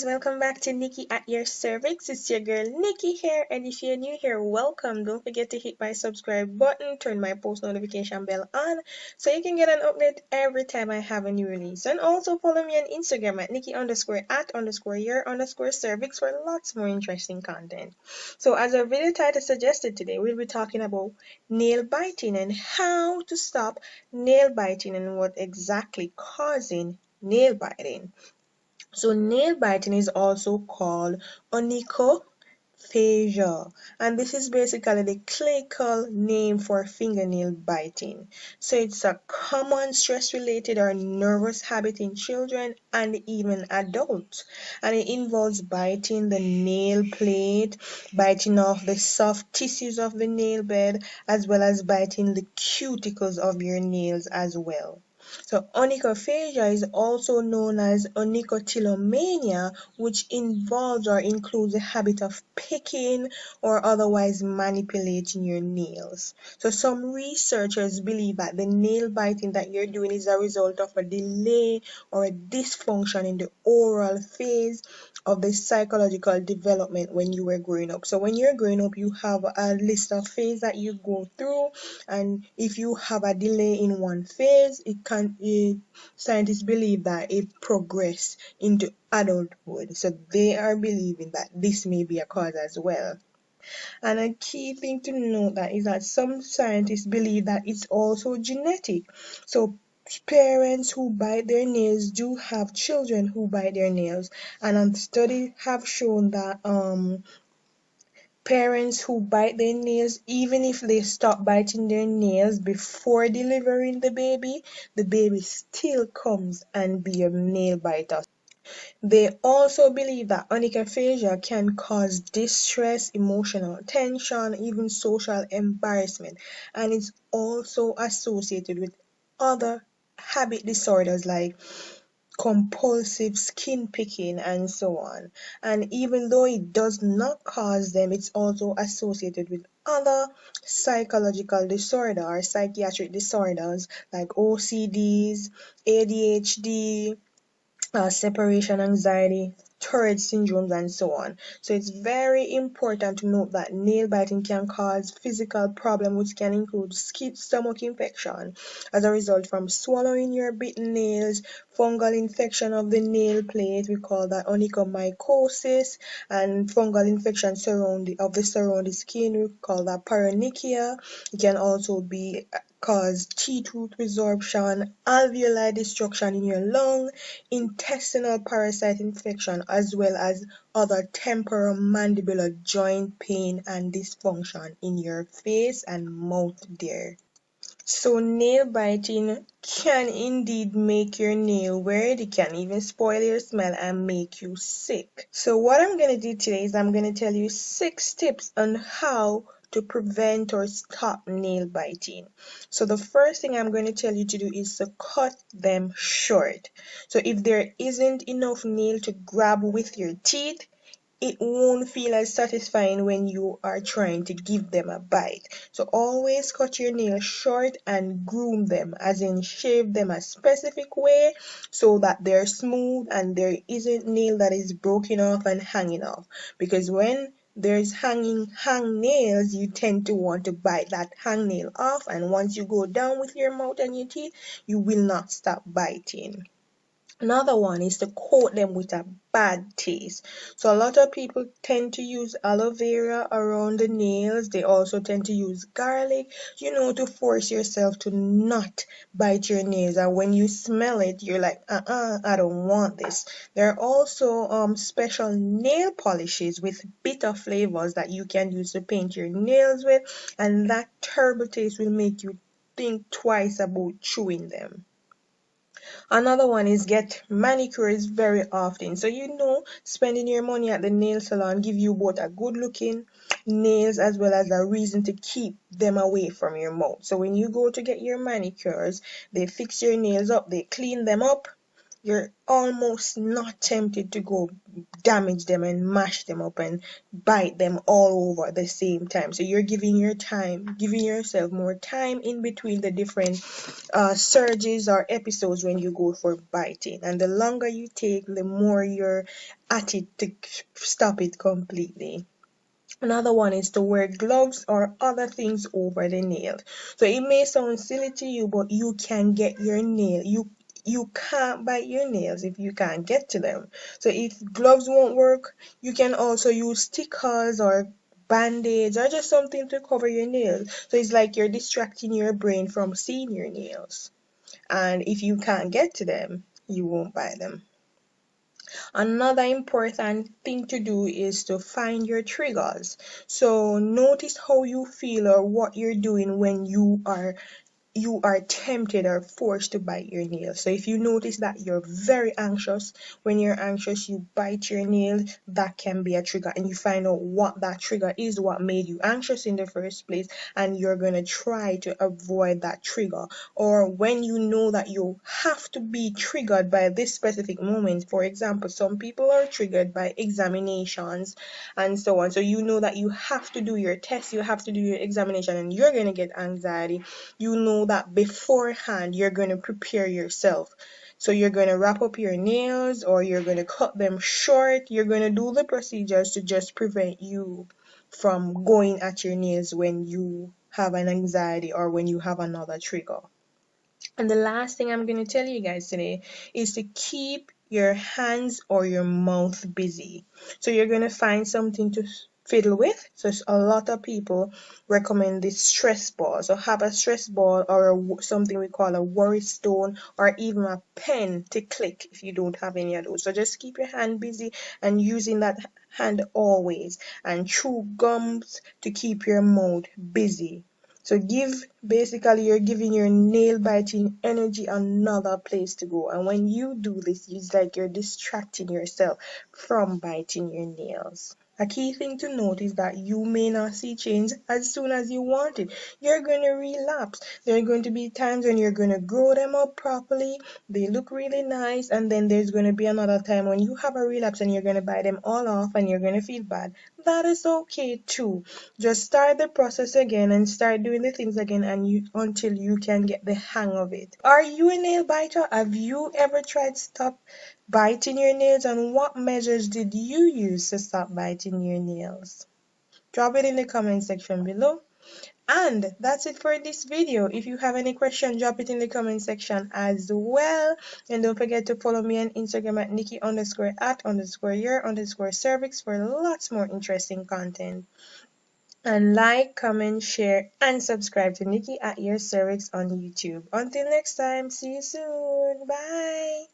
welcome back to Nikki at your cervix. It's your girl Nikki here, and if you're new here, welcome. Don't forget to hit my subscribe button, turn my post notification bell on so you can get an update every time I have a new release. And also follow me on Instagram at Nikki _at _your cervix for lots more interesting content. So as our video title suggested today, we'll be talking about nail biting and how to stop nail biting and what exactly causing nail biting. So nail biting is also called onychophagia, and this is basically the clinical name for fingernail biting. So it's a common stress-related or nervous habit in children and even adults, and it involves biting the nail plate, biting off the soft tissues of the nail bed, as well as biting the cuticles of your nails as well. So onychophagia is also known as onychotillomania, which involves or includes the habit of picking or otherwise manipulating your nails. So some researchers believe that the nail biting that you're doing is a result of a delay or a dysfunction in the oral phase of the psychological development when you were growing up. So when you're growing up, you have a list of phases that you go through, and if you have a delay in one phase, scientists believe that it progress into adulthood. So they are believing that this may be a cause as well. And a key thing to note that is that some scientists believe that it's also genetic. So parents who bite their nails do have children who bite their nails, and studies have shown that parents who bite their nails, even if they stop biting their nails before delivering the baby still comes and be a nail biter. They also believe that onychophagia can cause distress, emotional tension, even social embarrassment, and it's also associated with other habit disorders like compulsive skin picking and so on. And even though it does not cause them, it's also associated with other psychological disorder or psychiatric disorders like OCDs, ADHD, separation anxiety, Tourette syndromes, and so on. So it's very important to note that nail biting can cause physical problems, which can include stomach infection as a result from swallowing your bitten nails, fungal infection of the nail plate, we call that onychomycosis, and fungal infection of the surrounding skin, we call that paronychia. It can also be cause teeth root resorption, alveoli destruction in your lung, intestinal parasite infection, as well as other temporomandibular joint pain and dysfunction in your face and mouth there. So nail biting can indeed make your nail weird. It can even spoil your smell and make you sick. So what I'm going to do today is I'm going to tell you 6 tips on how to prevent or stop nail biting. So the first thing I'm going to tell you to do is to cut them short. So if there isn't enough nail to grab with your teeth, it won't feel as satisfying when you are trying to give them a bite. So always cut your nails short and groom them, as in shave them a specific way so that they're smooth and there isn't nail that is broken off and hanging off. Because when there's hang nails, you tend to want to bite that hang nail off, and once you go down with your mouth and your teeth, you will not stop biting. Another one is to coat them with a bad taste. So a lot of people tend to use aloe vera around the nails. They also tend to use garlic, to force yourself to not bite your nails. And when you smell it, you're like, I don't want this. There are also special nail polishes with bitter flavors that you can use to paint your nails with, and that terrible taste will make you think twice about chewing them. Another one is get manicures very often. So spending your money at the nail salon give you both a good looking nails as well as a reason to keep them away from your mouth. So when you go to get your manicures, they fix your nails up, they clean them up, you're almost not tempted to go damage them and mash them up and bite them all over at the same time. So you're giving yourself more time in between the different surges or episodes when you go for biting. And the longer you take, the more you're at it to stop it completely. Another one is to wear gloves or other things over the nail. So it may sound silly to you, but you can get your nail. You can't bite your nails if you can't get to them. So if gloves won't work, you can also use stickers or band-aids or just something to cover your nails. So it's like you're distracting your brain from seeing your nails. And if you can't get to them, you won't bite them. Another important thing to do is to find your triggers. So notice how you feel or what you're doing when you are tempted or forced to bite your nail. So if you notice that you're very anxious, when you're anxious, you bite your nail, that can be a trigger. And you find out what that trigger is, what made you anxious in the first place, and you're going to try to avoid that trigger. Or when you know that you have to be triggered by this specific moment, for example, some people are triggered by examinations and so on. So you know that you have to do your test, you have to do your examination, and you're going to get anxiety. You know that beforehand you're going to prepare yourself. So you're going to wrap up your nails or you're going to cut them short. You're going to do the procedures to just prevent you from going at your nails when you have an anxiety or when you have another trigger. And the last thing I'm going to tell you guys today is to keep your hands or your mouth busy. So you're going to find something to fiddle with. So a lot of people recommend this stress ball. So have a stress ball or something we call a worry stone or even a pen to click if you don't have any of those. So just keep your hand busy and using that hand always, and chew gums to keep your mouth busy. So basically you're giving your nail biting energy another place to go. And when you do this, it's like you're distracting yourself from biting your nails. A key thing to note is that you may not see change as soon as you want it. You're going to relapse. There are going to be times when you're going to grow them up properly. They look really nice. And then there's going to be another time when you have a relapse and you're going to bite them all off and you're going to feel bad. That is okay too. Just start the process again and start doing the things again until you can get the hang of it. Are you a nail biter? Have you ever tried to stop biting your nails, and what measures did you use to stop biting your nails? Drop it in the comment section below. And that's it for this video. If you have any question, drop it in the comment section as well. And don't forget to follow me on Instagram at Nicky_@_your_cervix for lots more interesting content. And like, comment, share, and subscribe to Nicky at Your Cervix on YouTube. Until next time, see you soon. Bye.